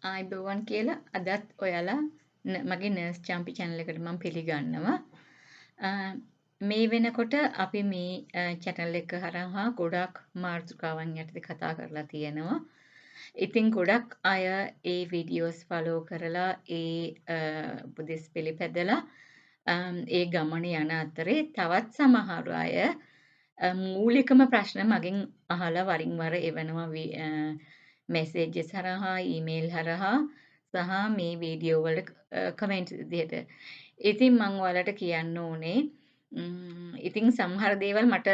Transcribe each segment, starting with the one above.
ආයිබෝවන් කියලා අදත් ඔයාලා මගේ නර්ස් චම්පි channel එකට මම පිළිගන්නවා. මේ වෙනකොට අපි මේ channel එක හරහා ගොඩක් මාතෘකාවන් යටතේ කතා කරලා තියෙනවා. ඉතින් ගොඩක් අය ඒ වීඩියෝස් ෆලෝ කරලා උපදෙස් පිළිපැදලා ඒ ගමන යන අතරේ තවත් සමහර අය මූලිකම ප්‍රශ්න මගෙන් අහලා වරින් වර එවනවා මෙසේජස් හරහා ඊමේල් හරහා සහ මේ වීඩියෝ වල කමෙන්ට් විදිහට. ඉතින් මම ඔයාලට කියන්න ඕනේ ඉතින් සමහර දේවල් මට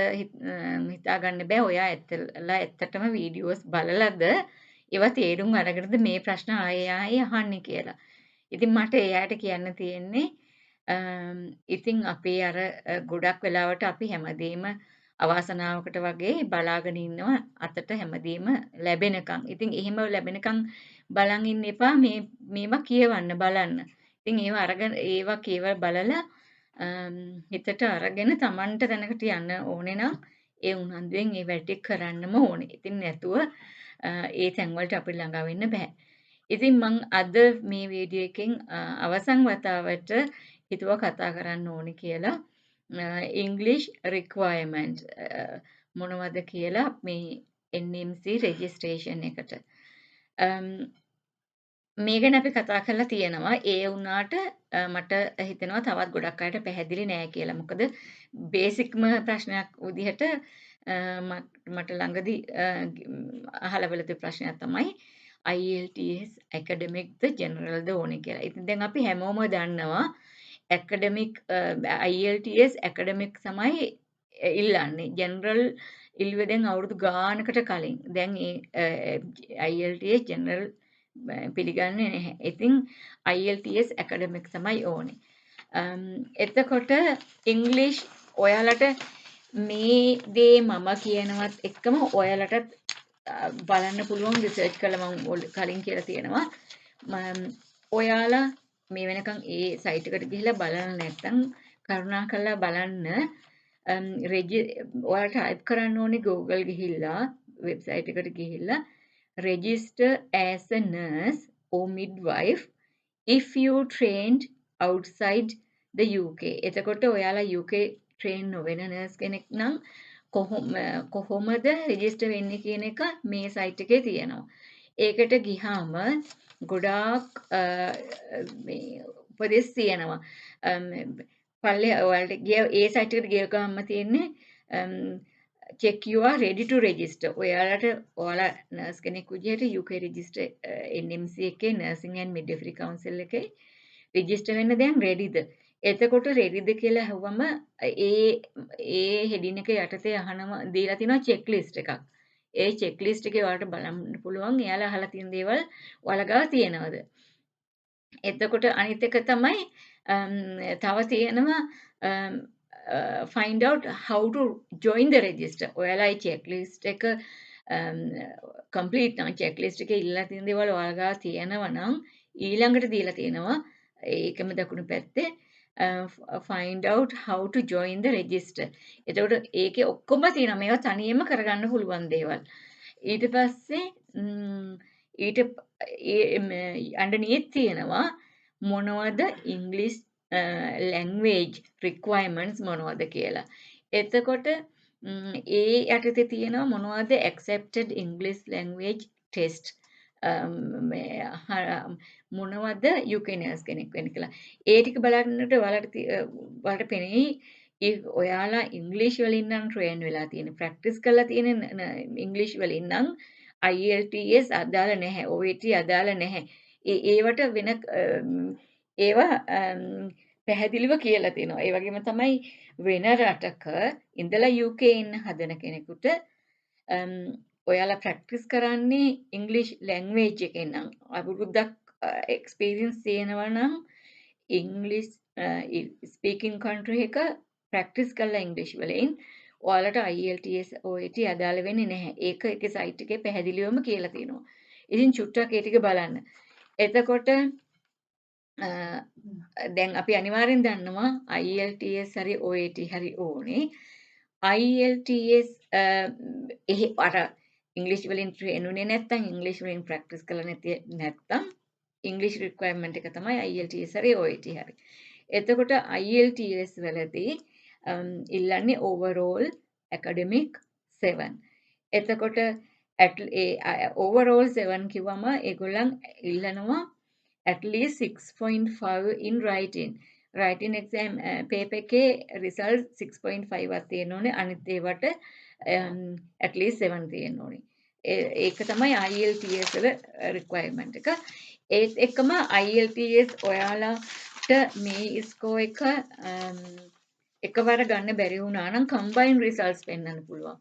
හිතා ගන්න බෑ ඔයා ඇත්තටම වීඩියෝස් බලලාද ඒවා තේරුම් අරගෙනද මේ ප්‍රශ්න ආයේ අහන්නේ කියලා. ඉතින් මට එයාට කියන්න තියෙන්නේ ඉතින් අපේ අර ගොඩක් වෙලාවට අපි හැමදේම අවාසනාවකට වගේ බලාගෙන ඉන්නවා අතට හැමදේම ලැබෙනකන්. ඉතින් එහෙම ලැබෙනකන් බලන් ඉන්න එපා මේවා කියවන්න බලන්න. ඉතින් ඒවා කියවලා බලලා හිතට අරගෙන Tamanට දැනකට යන්න ඕනේ නම් ඒ උනන්දුවෙන් ඒ වැඩ ටික කරන්නම ඕනේ. ඉතින් නැතුව ඒ තැන් වලට අපිට ළඟා වෙන්න බෑ. ඉතින් මම අද මේ වීඩියෝ එකෙන් අවසන් වතාවට හිතුවා කතා කරන්න ඕනේ කියලා English requirement මොනවද කියලා මේ NMC registration එකට. මේ ගැන අපි කතා කරලා තියෙනවා. ඒ වුණාට මට හිතෙනවා තවත් ගොඩක් අයට පැහැදිලි නෑ කියලා. මොකද බේසික්ම ප්‍රශ්නයක් විදිහට මට ළඟදී අහලා බලපු ප්‍රශ්නයක් තමයි IELTS academicද generalද ඕනේ කියලා. ඉතින් දැන් අපි හැමෝම දන්නවා academic IELTS academic තමයි ඉල්ලන්නේ. general ඉල්ලුවේ දැන් අවුරුදු ගානකට කලින්. දැන් IELTS general පිළිගන්නේ නැහැ. ඉතින් IELTS academic තමයි ඕනේ. එතකොට English ඔයාලට මේ දේ මම කියනවත් එක්කම ඔයාලටත් බලන්න පුළුවන් රිසර්ච් කරලා මම කලින් කියලා තියෙනවා. ඔයාලා මේ වෙනකන් ඒ සයිට් එකට ගිහිල්ලා බලන්න නැත්නම් කරුණාකරලා බලන්න. ඔයාලා ටයිප් කරන්න ඕනේ Google ගිහිල්ලා වෙබ්සයිට් එකට ගිහිල්ලා register as a nurse or midwife if you trained outside the UK. එතකොට ඔයාලා UK train නොවන nurse කෙනෙක් නම් කොහොමද රෙජිස්ටර් වෙන්නේ කියන එක මේ සයිට් එකේ තියෙනවා. ඒකට ගියාම ගොඩාක් මේ උපදෙස් තියෙනවා. ඔයාලට ඒ සයිට් එකට ගිය ගමන් තියෙන්නේ check you are ready to register. ඔයාලා නර්ස් කෙනෙක් විදිහට UK register NMC එකේ nursing and midwifery council එකේ register වෙන්න දැන් readyද? එතකොට readyද කියලා අහුවම ඒ heading එක යටතේ දීලා තියෙනවා checklist එකක්. ඒ checklist එකේ ඔයාලට බලන්න පුළුවන් එයාලා අහලා තියෙන දේවල් ඔයාලා ගාව තියෙනවද? එතකොට අනිත් එක තමයි තව තියෙනවා find out how to join the register. ඔයාලා ඒ checklist එක complete නම් checklist එකේ ඉල්ලලා තියෙන දේවල් ඔයාලා ගාව තියෙනවා නම් ඊළඟට දීලා තියෙනවා ඒකම දකුණු පැත්තේ find out how to join the register. එතකොට ඒකේ ඔක්කොම තියෙනවා. මේවා තනියම කරගන්න පුළුවන් දේවල්. ඊට පස්සේ underneath තියෙනවා මොනවද English language requirements මොනවද කියලා. එතකොට ඒ යටතේ තියෙනවා මොනවද accepted English language test මොනවද UK nurse කෙනෙක් වෙන්න කියලා. ඒ ටික බලන්නට ඔයාලට පෙනෙයි ඔයාලා ඉංග්‍රීසි වලින් නම් ට්‍රේන් වෙලා තියෙන ප්‍රැක්ටිස් කරලා තියෙන ඉංග්‍රීසි වලින් නම් IELTS අදාළ නැහැ. OET අදාළ නැහැ. ඒවට වෙන ඒවා පැහැදිලිව කියලා තියෙනවා. ඒ වගේම තමයි වෙන රටක ඉඳලා UK ඉන්න හදන කෙනෙකුට ඔයාලා ප්‍රැක්ටිස් කරන්නේ ඉංග්‍රීසි ලැන්ග්වේජ් එකෙන් නම් අවුරුද්දක් එක්ස්පීරියන්ස් තියෙනවා නම් ඉංග්‍රීසි ස්පීකින් කන්ට්‍රි එක ප්‍රැක්ටිස් කරලා ඉංග්‍රීසි වලින් ඔයාලට IELTS OET අදාළ වෙන්නේ නැහැ. ඒක ඒකේ සයිට් එකේ පැහැදිලිවම කියලා තියෙනවා. ඉතින් චුට්ටක් ඒ ටික බලන්න. එතකොට දැන් අපි අනිවාර්යෙන් දන්නවා IELTS හරි OET හරි ඕනේ. IELTS ඉංග්‍රීසි වලින් ට්‍රේන් වුණේ නැත්නම් ඉංග්‍රීසි වලින් ප්‍රැක්ටිස් කරලා නැත්නම් ඉංග්‍රීසි රික්වයර්මන්ට් එක තමයි IELTS හරි OET හරි. එතකොට IELTS වලදී ඉල්ලන්නේ overall academic 7. එතකොට overall 7 කිව්වම ඒගොල්ලන් ඉල්ලනවා at least 6.5 in writing. writing exam paper එකේ result 6.5ක් තියෙන්න ඕනේ. අනිත් ඒවට at least 7 තියෙන්න ඕනේ. ඒක තමයි IELTS වල requirement එක. ඒත් එක්කම IELTS ඔයාලට මේ ස්කෝර් එක එකවර ගන්න බැරි වුණා නම් combined results පෙන්වන්න පුළුවන්.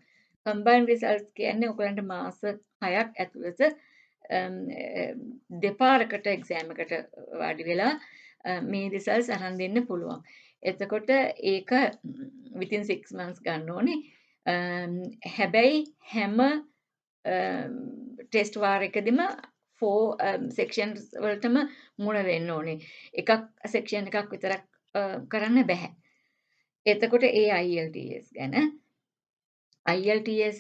combined results කියන්නේ ඔයගලන්ට මාස 6ක් ඇතුළත දෙපාරකට එක්සෑම් එකට වාඩි වෙලා මේ රිසල්ට්ස් අරන් දෙන්න පුළුවන්. එතකොට ඒක within 6 months ගන්න ඕනේ. හැබැයි හැම ටෙස්ට් වාරයකදීම 4 sections වලටම මුණ දෙන්න ඕනේ. එකක් section එකක් විතරක් කරන්න බෑ. එතකොට ඒ IELTS ගැන IELTS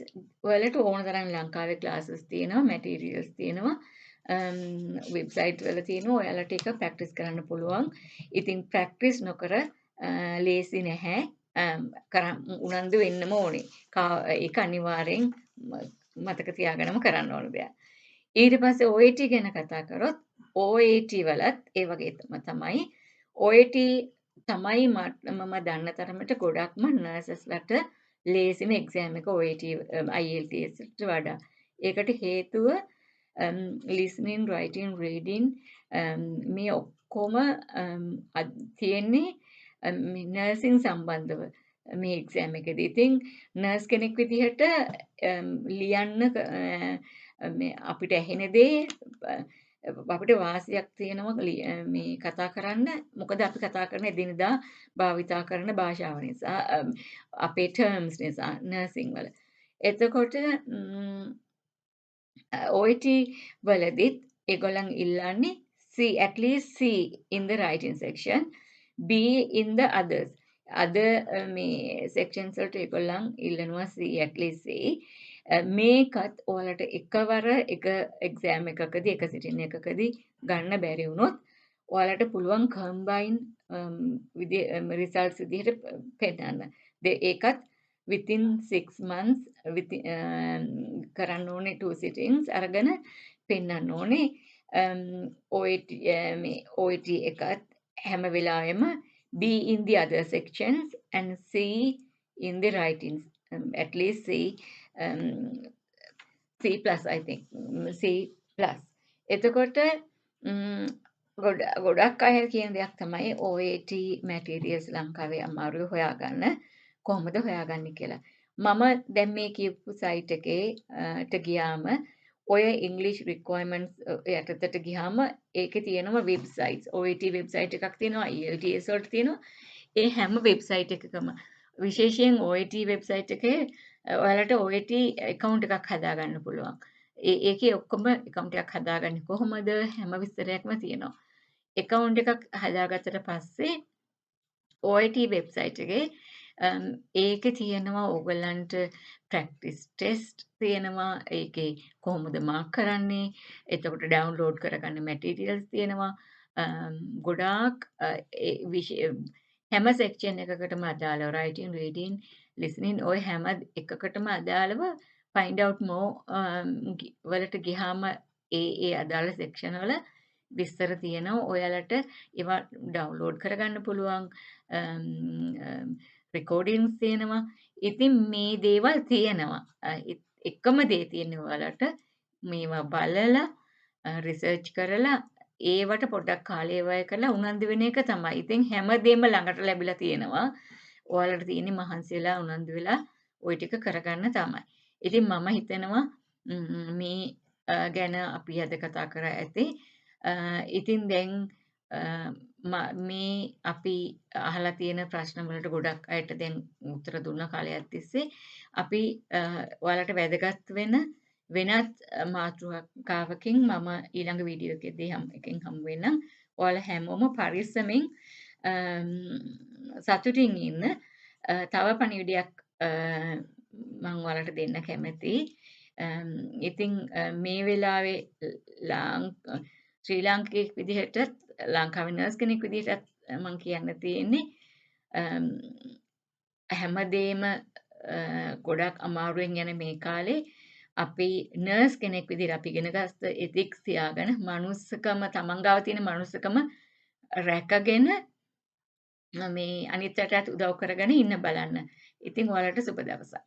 වලට ඕන තරම් ලංකාවේ ක්ලාසස් තියෙනවා, මැටීරියල්ස් තියෙනවා. වෙබ්සයිට් වල තියෙනවා. ඔයාලට ඒක ප්‍රැක්ටිස් කරන්න පුළුවන්. ඉතින් ප්‍රැක්ටිස් නොකර ලේසි නැහැ. උනන්දු වෙන්නම ඕනේ. ඒක අනිවාර්යෙන් මතක තියාගෙනම කරන්න ඕන දෙයක්. ඊට පස්සේ OET ගැන කතා කරොත් OET වලත් ඒ වගේ තමයි. OET තමයි මම දන්න තරමට ගොඩක්ම නර්සස්ලට ලේසිම එක්සෑම් එක OET IELTS ට වඩා. ඒකට හේතුව listening, writing, reading මේ ඔක්කොම තියෙන්නේ නර්සින් සම්බන්ධව මේ එක්සෑම් එකේදී. ඉතින් නර්ස් කෙනෙක් විදිහට ලියන්න අපිට ඇහෙන දේ අපිට වාසියක් තියෙනවා මේ කතා කරන්න. මොකද අපි කතා කරන එදිනදා භාවිතා කරන භාෂාව නිසා, අපේ ටර්ම්ස් නිසා නර්සිං වල. එතකොට OET වලදීත් ඒගොල්ලන් ඉල්ලන්නේ C, at least C in the writing section, B in the others. මේ sections වලට ඒගොල්ලන් ඉල්ලනවා C, at least C. මේකත් ඔයාලට එකවර එක එක්සෑම් එකකදී එක සිටින් එකකදී ගන්න බැරි වුණොත් ඔයාලට පුළුවන් කම්බයින් රිසල්ට්ස් විදිහට පෙන්නන්න. ඒකත් within 6 months කරන්න ඕනේ 2 sittings අරගෙන පෙන්නන්න ඕනේ. OET එකත් හැම වෙලාවෙම B in the other sections and C in the writings. At least C plus I think. C plus. එතකොට ගොඩක් අය කියන දෙයක් තමයි OET materials ලංකාවේ අමාරුයි හොයාගන්න. කොහොමද හොයාගන්නේ කියලා. මම දැන් මේ කියපු සයිට් එකේට ගියාම ඔය ඉංග්‍රීසි රික්වයර්මන්ට්ස් යටතට ගියාම ඒකේ තියෙනවා වෙබ්සයිට්ස්. OET වෙබ්සයිට් එකක් තියෙනවා, IELTS වලට තියෙනවා. ඒ හැම වෙබ්සයිට් එකකම විශේෂයෙන් OET වෙබ්සයිට් එකේ ඔයාලට OET account එකක් හදාගන්න පුළුවන්. ඒකේ ඔක්කොම account එකක් හදාගන්නේ කොහොමද? හැම විස්තරයක්ම තියෙනවා. account එකක් හදාගත්තට පස්සේ OET වෙබ්සයිට් එකේ ඒකේ තියෙනවා ඕගොල්ලන්ට ප්‍රැක්ටිස් ටෙස්ට් තියෙනවා. ඒකේ කොහොමද මාක් කරන්නේ? එතකොට ඩවුන්ලෝඩ් කරගන්න මැටීරියල්ස් තියෙනවා. ගොඩාක් හැම සෙක්ෂන් එකකටම අදාළව writing, reading, listening ඔය හැම එකකටම අදාළව find out more වලට ගියාම ඒ අදාළ සෙක්ෂන් වල විස්තර තියෙනවා. ඔයාලට ඒවා ඩවුන්ලෝඩ් කරගන්න පුළුවන්. රෙකෝඩින්ග්ස් තියෙනවා. ඉතින් මේ දේවල් තියෙනවා. එකම දේ තියෙන්නේ ඔයාලට මේවා බලලා රිසර්ච් කරලා ඒවට පොඩ්ඩක් කාලය වැය කරලා උනන්දු වෙන එක තමයි. ඉතින් හැමදේම ළඟට ලැබිලා තියෙනවා. ඔයාලට තියෙන්නේ මහන්සි වෙලා උනන්දු වෙලා ওই ටික කරගන්න තමයි. ඉතින් මම හිතනවා මේ ගැන අපි අද කතා කරා ඇති. ඉතින් දැන් මේ අපි අහලා තියෙන ප්‍රශ්න වලට ගොඩක් අයට දැන් උත්තර දුන්න කාලයක් තිස්සේ අපි ඔයාලට වැදගත් වෙන වෙනත් මාතෘකාවකින් මම ඊළඟ වීඩියෝ එකේදී එකෙන් හමු වෙනම්. ඔයාලා හැමෝම පරිස්සමින් සතුටින් ඉන්න. තව පණිවිඩයක් මම ඔයාලට දෙන්න කැමතියි. ඉතින් මේ වෙලාවේ ශ්‍රී ලාංකිකයෙක් විදිහටත් ලංකාවේ නර්ස් කෙනෙක් විදිහටත් මම කියන්න තියෙන්නේ හැමදේම ගොඩක් අමාරුවෙන් යන මේ කාලේ අපි නර්ස් කෙනෙක් විදිහට අපි ඉගෙන ගත්ත එතික්ස් තියාගෙන මනුස්සකම තමන් ගාව තියෙන මනුස්සකම රැකගෙන මේ අනිත් අයටත් උදව් කරගෙන ඉන්න බලන්න. ඉතින් ඔයාලට සුබ දවසක්.